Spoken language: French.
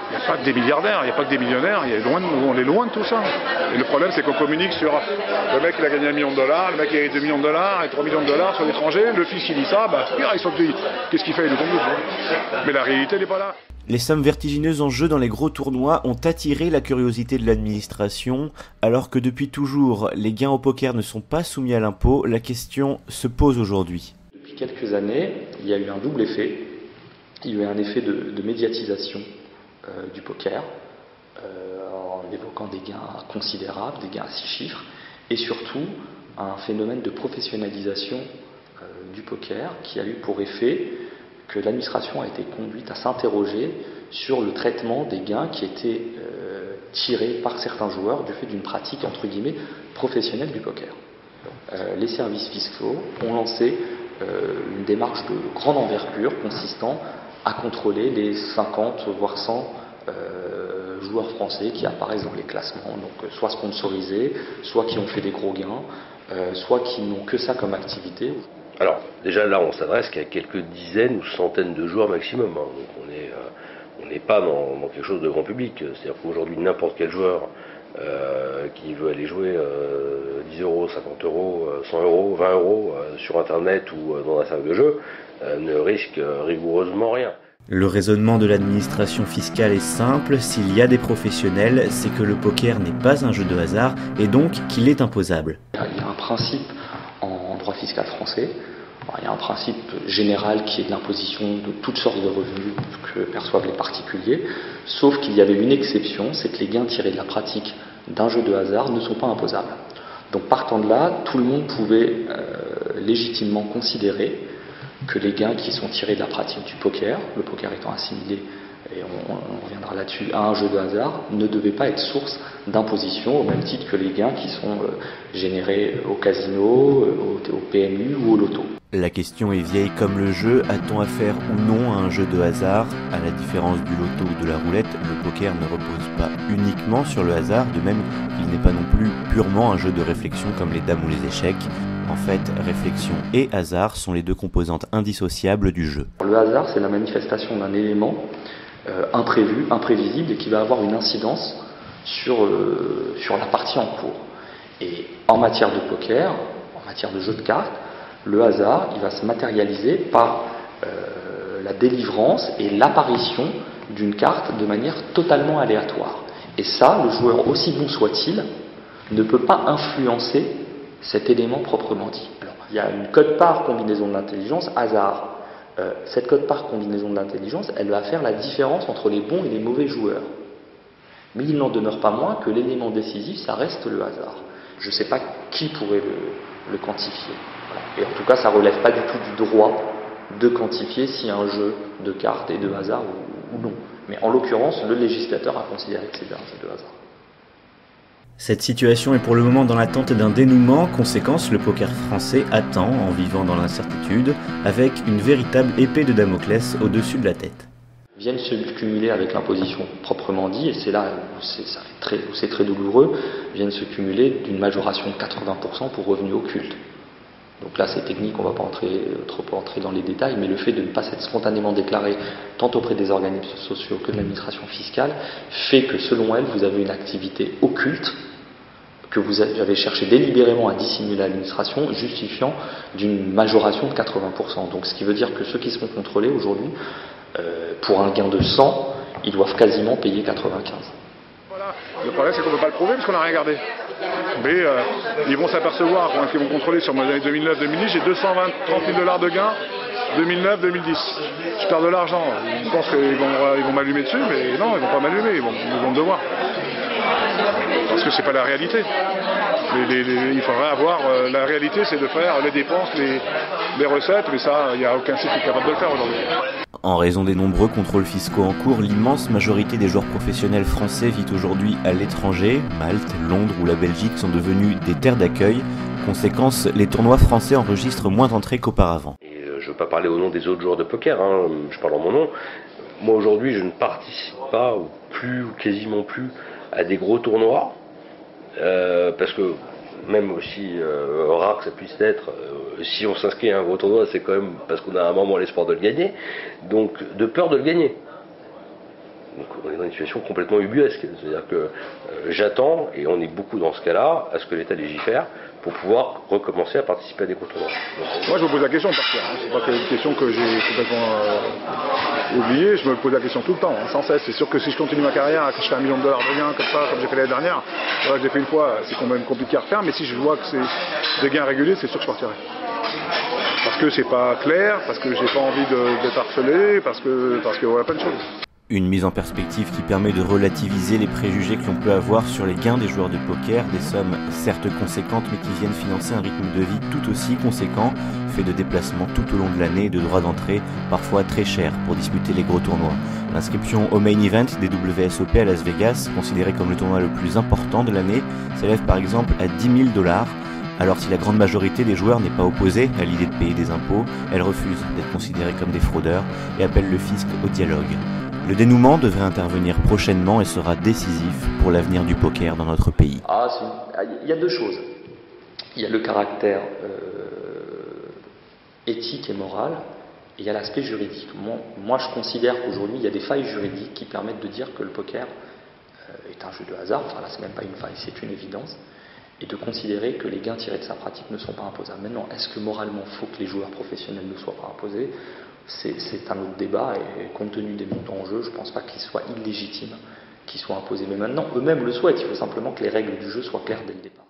Il n'y a pas que des milliardaires, il n'y a pas que des millionnaires, on est loin de tout ça. Et le problème, c'est qu'on communique sur le mec, il a gagné $1 million, le mec, il a $2 millions et $3 millions sur l'étranger, le fils, il dit ça, qu'est-ce qu'il fait, il est tombé. Mais la réalité n'est pas là. Les sommes vertigineuses en jeu dans les gros tournois ont attiré la curiosité de l'administration. Alors que depuis toujours, les gains au poker ne sont pas soumis à l'impôt, la question se pose aujourd'hui. Depuis quelques années, il y a eu un double effet. Il y a eu un effet de médiatisation du poker, en évoquant des gains considérables, des gains à 6 chiffres, et surtout un phénomène de professionnalisation du poker qui a eu pour effet que l'administration a été conduite à s'interroger sur le traitement des gains qui étaient tirés par certains joueurs du fait d'une pratique entre guillemets professionnelle du poker. Les services fiscaux ont lancé une démarche de grande envergure consistant à contrôler les 50 voire 100 joueurs français qui apparaissent dans les classements, donc soit sponsorisés, soit qui ont fait des gros gains, soit qui n'ont que ça comme activité. Alors, déjà là, on s'adresse qu'à quelques dizaines ou centaines de joueurs maximum. Hein. Donc on n'est pas dans quelque chose de grand public. C'est-à-dire qu'aujourd'hui, n'importe quel joueur qui veut aller jouer 10 euros, 50 euros, 100 euros, 20 euros sur Internet ou dans un cercle de jeu ne risque rigoureusement rien. Le raisonnement de l'administration fiscale est simple, s'il y a des professionnels, c'est que le poker n'est pas un jeu de hasard et donc qu'il est imposable. Il y a un principe en droit fiscal français, il y a un principe général qui est de l'imposition de toutes sortes de revenus que perçoivent les particuliers, sauf qu'il y avait une exception, c'est que les gains tirés de la pratique d'un jeu de hasard ne sont pas imposables. Donc partant de là, tout le monde pouvait légitimement considérer que les gains qui sont tirés de la pratique du poker, le poker étant assimilé, et on reviendra là-dessus, à un jeu de hasard, ne devaient pas être source d'imposition au même titre que les gains qui sont générés au casino, au PMU ou au loto. La question est vieille comme le jeu, a-t-on affaire ou non à un jeu de hasard? À la différence du loto ou de la roulette, le poker ne repose pas uniquement sur le hasard, de même qu'il n'est pas non plus purement un jeu de réflexion comme les dames ou les échecs. En fait, réflexion et hasard sont les deux composantes indissociables du jeu. Le hasard, c'est la manifestation d'un élément imprévu, imprévisible et qui va avoir une incidence sur la partie en cours. Et en matière de poker, en matière de jeu de cartes, le hasard, il va se matérialiser par la délivrance et l'apparition d'une carte de manière totalement aléatoire. Et ça, le joueur, aussi bon soit-il, ne peut pas influencer cet élément proprement dit. Alors, il y a une cote-part combinaison de l'intelligence, hasard. Cette cote-part combinaison de l'intelligence, elle va faire la différence entre les bons et les mauvais joueurs. Mais il n'en demeure pas moins que l'élément décisif, ça reste le hasard. Je ne sais pas qui pourrait le quantifier. Voilà. Et en tout cas, ça ne relève pas du tout du droit de quantifier si un jeu de cartes est de hasard ou non. Mais en l'occurrence, le législateur a considéré que c'était un jeu de hasard. Cette situation est pour le moment dans l'attente d'un dénouement, conséquence, le poker français attend, en vivant dans l'incertitude, avec une véritable épée de Damoclès au-dessus de la tête. Viennent se cumuler avec l'imposition proprement dit, et c'est là où c'est très douloureux, viennent se cumuler d'une majoration de 80% pour revenus occultes. Donc là c'est technique, on ne va pas trop entrer dans les détails, mais le fait de ne pas s'être spontanément déclaré tant auprès des organismes sociaux que de l'administration fiscale fait que selon elle vous avez une activité occulte que vous avez cherché délibérément à dissimuler à l'administration, justifiant d'une majoration de 80%. Donc ce qui veut dire que ceux qui seront contrôlés aujourd'hui, pour un gain de 100, ils doivent quasiment payer 95. Voilà. Le problème c'est qu'on ne peut pas le prouver parce qu'on n'a rien gardé. Mais ils vont s'apercevoir, quand ils vont contrôler sur mes années 2009-2010, j'ai 30 000 $ de gains 2009-2010. Je perds de l'argent. Ils pensent qu'ils vont m'allumer dessus, mais non, ils ne vont pas m'allumer, ils vont me devoir. Parce que c'est pas la réalité. Il faudrait avoir la réalité, c'est de faire les dépenses, les recettes, mais ça, il n'y a aucun site qui est capable de le faire aujourd'hui. En raison des nombreux contrôles fiscaux en cours, l'immense majorité des joueurs professionnels français vit aujourd'hui à l'étranger. Malte, Londres ou la Belgique sont devenus des terres d'accueil. Conséquence, les tournois français enregistrent moins d'entrées qu'auparavant. Et je ne veux pas parler au nom des autres joueurs de poker, hein, je parle en mon nom. Moi aujourd'hui, je ne participe pas, ou quasiment plus, à des gros tournois, parce que même aussi rare que ça puisse être, si on s'inscrit à un gros tournoi, c'est quand même parce qu'on a un moment l'espoir de le gagner, donc de peur de le gagner. Donc on est dans une situation complètement ubuesque. C'est-à-dire que j'attends, et on est beaucoup dans ce cas-là, à ce que l'État légifère pour pouvoir recommencer à participer à des contournements. Moi, je me pose la question de partir. C'est pas une question que j'ai complètement oubliée. Je me pose la question tout le temps, sans cesse. C'est sûr que si je continue ma carrière, que je fais $1 million de gains comme ça, comme j'ai fait l'année dernière, voilà, que j'ai fait une fois, c'est quand même compliqué à refaire. Mais si je vois que c'est des gains réguliers, c'est sûr que je partirai. Parce que c'est pas clair, parce que j'ai pas envie d'être harcelé, parce que voilà, plein de choses. Une mise en perspective qui permet de relativiser les préjugés que l'on peut avoir sur les gains des joueurs de poker, des sommes certes conséquentes mais qui viennent financer un rythme de vie tout aussi conséquent, fait de déplacements tout au long de l'année et de droits d'entrée parfois très chers pour disputer les gros tournois. L'inscription au main event des WSOP à Las Vegas, considéré comme le tournoi le plus important de l'année, s'élève par exemple à $10 000. Alors si la grande majorité des joueurs n'est pas opposée à l'idée de payer des impôts, elle refuse d'être considérée comme des fraudeurs et appelle le fisc au dialogue. Le dénouement devrait intervenir prochainement et sera décisif pour l'avenir du poker dans notre pays. Il y a deux choses. Il y a le caractère éthique et moral, et il y a l'aspect juridique. Moi, je considère qu'aujourd'hui, il y a des failles juridiques qui permettent de dire que le poker est un jeu de hasard. Enfin là, c'est même pas une faille, c'est une évidence. Et de considérer que les gains tirés de sa pratique ne sont pas imposables. Maintenant, est-ce que moralement, il faut que les joueurs professionnels ne soient pas imposés ? C'est un autre débat, et compte tenu des montants en jeu, je ne pense pas qu'il soit illégitime qu'ils soient imposés. Mais maintenant, eux-mêmes le souhaitent, il faut simplement que les règles du jeu soient claires dès le départ.